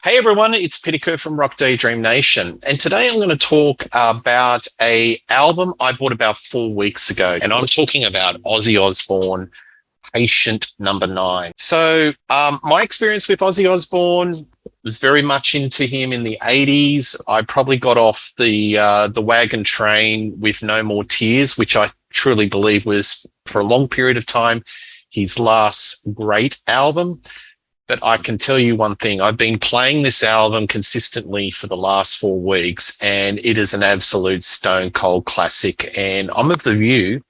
Hey everyone, it's Kerr from Rock Daydream Nation, and today I'm going to talk about a album I bought about 4 weeks ago, and I'm talking about Ozzy Osbourne, Patient Number Nine. My experience with Ozzy Osbourne was very much into him in the '80s. I probably got off the wagon train with No More Tears, which I truly believe was for a long period of time his last great album. But I can tell you one thing. I've been playing this album consistently for the last 4 weeks, and it is an absolute stone cold classic. And I'm of the view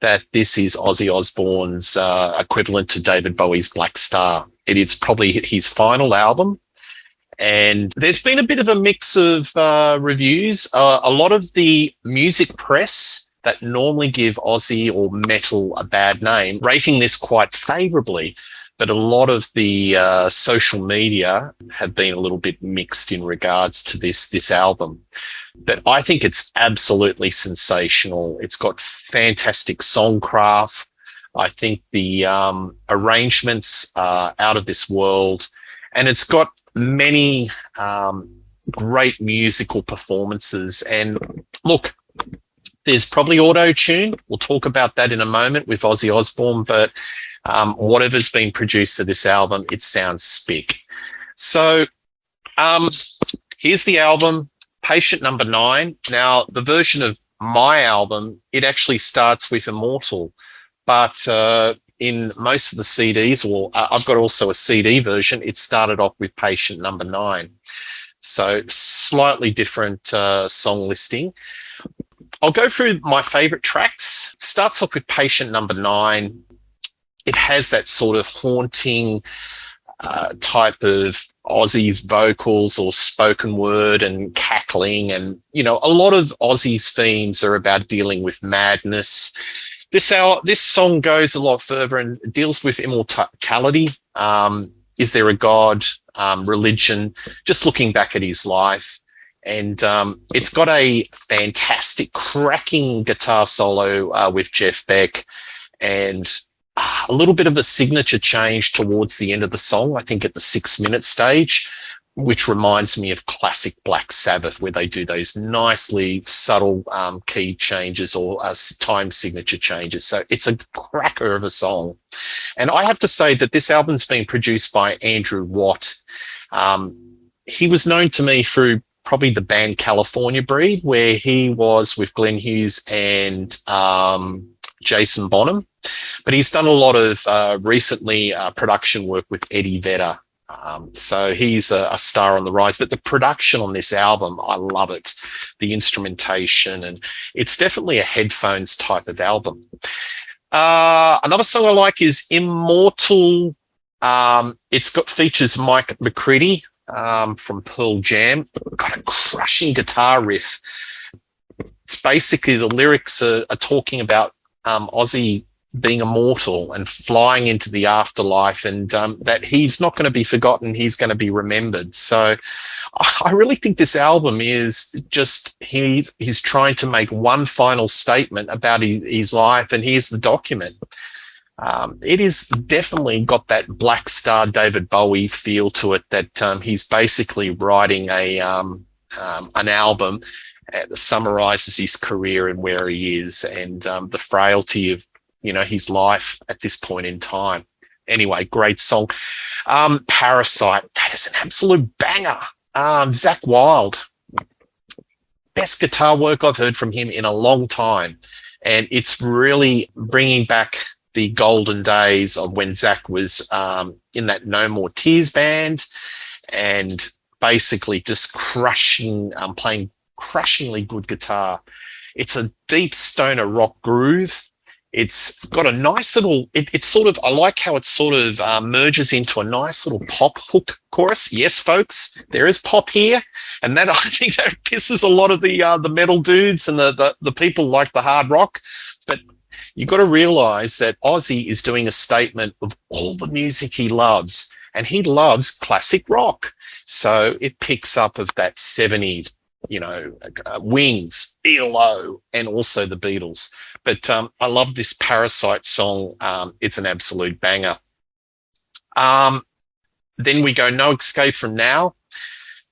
that this is Ozzy Osbourne's equivalent to David Bowie's Black Star. It is probably his final album. And there's been a bit of a mix of reviews. A lot of the music press that normally give Ozzy or metal a bad name, rating this quite favorably. But a lot of the social media have been a little bit mixed in regards to this album. But I think it's absolutely sensational. It's got fantastic songcraft. I think the arrangements are out of this world. And it's got many great musical performances. And look, there's probably auto-tune. We'll talk about that in a moment with Ozzy Osbourne, but whatever's been produced for this album, it sounds spick. So here's the album, Patient Number Nine. Now, the version of my album, it actually starts with Immortal, but in most of the CDs, or I've got also a CD version, it started off with Patient Number Nine. So slightly different song listing. I'll go through my favorite tracks. Starts off with Patient Number Nine. It has that sort of haunting type of Ozzy's vocals or spoken word and cackling. And, you know, a lot of Ozzy's themes are about dealing with madness. This song goes a lot further and deals with immortality. Is there a God? Religion? Just looking back at his life. And it's got a fantastic, cracking guitar solo with Jeff Beck, and a little bit of a signature change towards the end of the song, I think at the 6-minute stage, which reminds me of classic Black Sabbath, where they do those nicely subtle key changes or time signature changes. So it's a cracker of a song. And I have to say that this album's been produced by Andrew Watt. He was known to me through probably the band California Breed, where he was with Glenn Hughes and Jason Bonham. But he's done a lot of recently production work with Eddie Vedder. So he's a star on the rise. But the production on this album, I love it. The instrumentation, and it's definitely a headphones type of album. Another song I like is Immortal. Features Mike McCready from Pearl Jam. Got a crushing guitar riff. It's basically the lyrics are talking about Ozzy being immortal and flying into the afterlife, and that he's not going to be forgotten, he's going to be remembered. So I really think this album is just, he's trying to make one final statement about his life, and here's the document. It is definitely got that Black Star David Bowie feel to it, that he's basically writing an album that summarizes his career and where he is, and the frailty of, you know, his life at this point in time. Anyway, great song. Parasite, that is an absolute banger. Zakk Wylde, best guitar work I've heard from him in a long time. And it's really bringing back the golden days of when Zakk was in that No More Tears band, and basically just playing crushingly good guitar. It's a deep stoner rock groove. It's got a nice little, it's sort of, I like how it sort of merges into a nice little pop hook chorus. Yes, folks, there is pop here. And that, I think that pisses a lot of the metal dudes and the people like the hard rock. But you've got to realize that Ozzy is doing a statement of all the music he loves, and he loves classic rock. So it picks up of that 70s, you know, Wings, ELO, and also the Beatles. But I love this Parasite song. It's an absolute banger. Then we go No Escape From Now.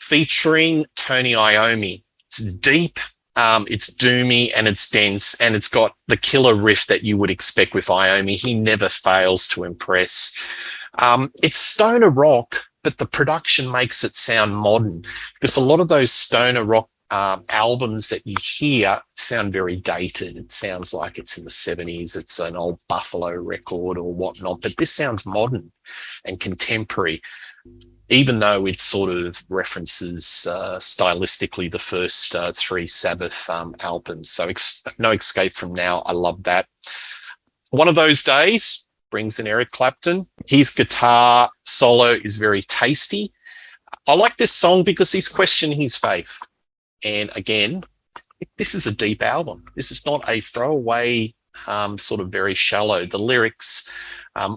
featuring Tony Iommi. It's deep, it's doomy, and it's dense, and it's got the killer riff that you would expect with Iommi. He never fails to impress. It's stoner rock, but the production makes it sound modern, because a lot of those stoner rock albums that you hear sound very dated. It sounds like it's in the 70s. It's an old Buffalo record or whatnot, but this sounds modern and contemporary, even though it sort of references stylistically the first three Sabbath albums. So No Escape From Now, I love that. One of Those Days brings in Eric Clapton. His guitar solo is very tasty. I like this song because he's questioning his faith. And again, this is a deep album. This is not a throwaway, sort of very shallow. The lyrics,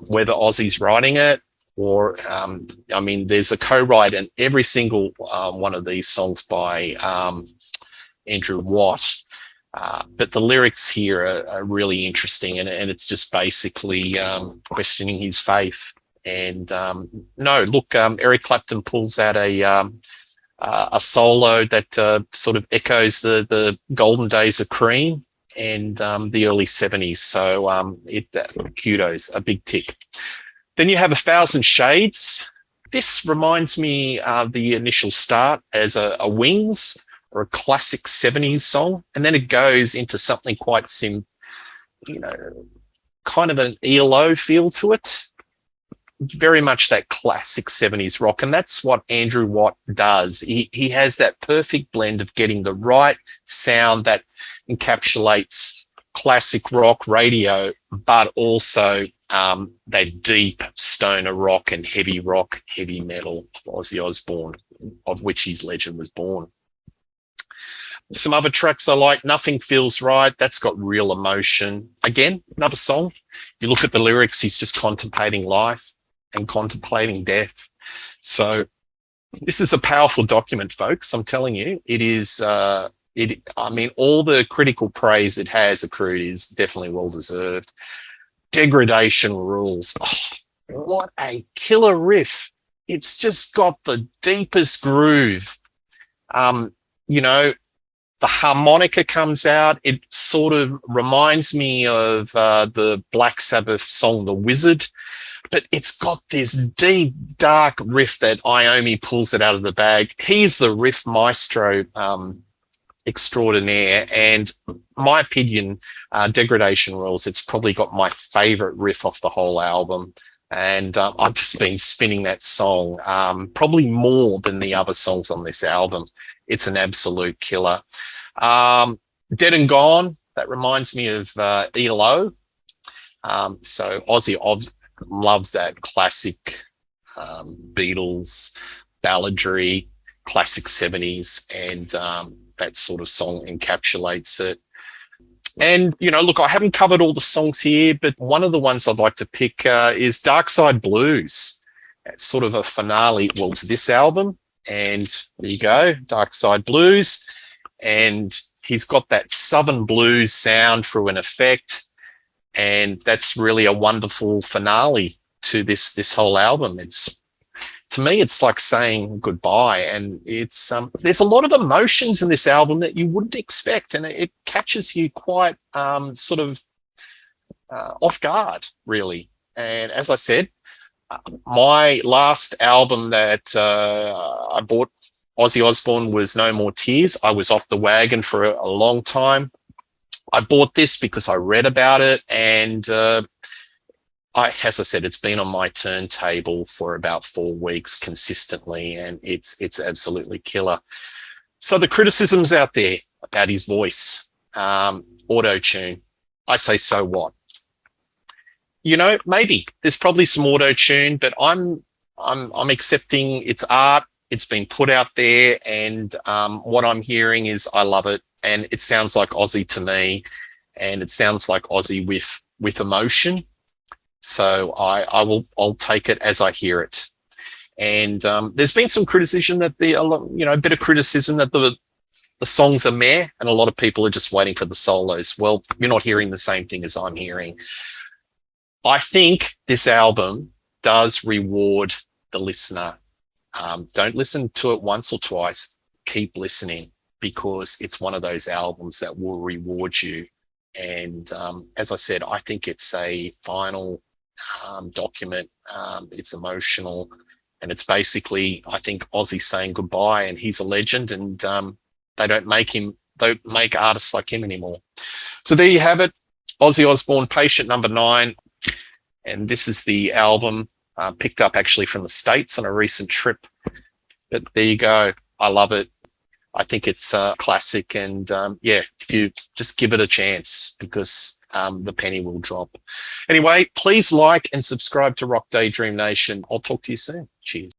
whether Ozzy's writing it or, I mean, there's a co-write in every single one of these songs by Andrew Watt. But the lyrics here are really interesting, and it's just basically questioning his faith. And Eric Clapton pulls out a solo that sort of echoes the golden days of Cream and the early 70s. So kudos, a big tick. Then you have 1,000 Shades. This reminds me of the initial start as a Wings or a classic 70s song, and then it goes into something quite kind of an ELO feel to it. Very much that classic 70s rock, and that's what Andrew Watt does. He has that perfect blend of getting the right sound that encapsulates classic rock radio, but also that deep stoner rock and heavy rock, heavy metal of Ozzy Osbourne, of which his legend was born. Some other tracks I like, Nothing Feels Right. That's got real emotion. Again, another song. You look at the lyrics, he's just contemplating life and contemplating death. So this is a powerful document, folks. I'm telling you, it is. I mean, all the critical praise it has accrued is definitely well deserved. Degradation Rules. Oh, what a killer riff! It's just got the deepest groove. The harmonica comes out. It sort of reminds me of the Black Sabbath song, The Wizard, but it's got this deep, dark riff that Iommi pulls it out of the bag. He's the riff maestro extraordinaire, and my opinion, Degradation Rules, it's probably got my favorite riff off the whole album. And I've just been spinning that song probably more than the other songs on this album. It's an absolute killer. Dead and Gone, that reminds me of ELO. So Ozzy loves that classic Beatles balladry, classic 70s, and that sort of song encapsulates it. And, look, I haven't covered all the songs here, but one of the ones I'd like to pick is Dark Side Blues. It's sort of a finale, to this album. And there you go, Dark Side Blues. And he's got that Southern blues sound through an effect. And that's really a wonderful finale to this whole album. To me, it's like saying goodbye. And it's there's a lot of emotions in this album that you wouldn't expect. And it catches you quite sort of off guard, really. And as I said, my last album that I bought, Ozzy Osbourne, was No More Tears. I was off the wagon for a long time. I bought this because I read about it, and as I said, it's been on my turntable for about 4 weeks consistently, and it's absolutely killer. So the criticisms out there about his voice, auto-tune, I say, so what? Maybe there's probably some auto-tune, but I'm accepting it's art. It's been put out there, and what I'm hearing is I love it, and it sounds like Ozzy to me, and it sounds like Ozzy with emotion. So I'll take it as I hear it. And there's been some criticism that a bit of criticism that the songs are meh, and a lot of people are just waiting for the solos. Well, you're not hearing the same thing as I'm hearing. I think this album does reward the listener Don't listen to it once or twice. Keep listening, because it's one of those albums that will reward you. And as I said, I think it's a final document. It's emotional, and it's basically, I think, Ozzy saying goodbye, and he's a legend, and they don't make artists like him anymore. So there you have it, Ozzy Osbourne, Patient number 9. And this is the album picked up actually from the States on a recent trip. But there you go. I love it. I think it's a classic. And yeah, if you just give it a chance, because the penny will drop. Anyway, please like and subscribe to Rock Daydream Nation. I'll talk to you soon. Cheers.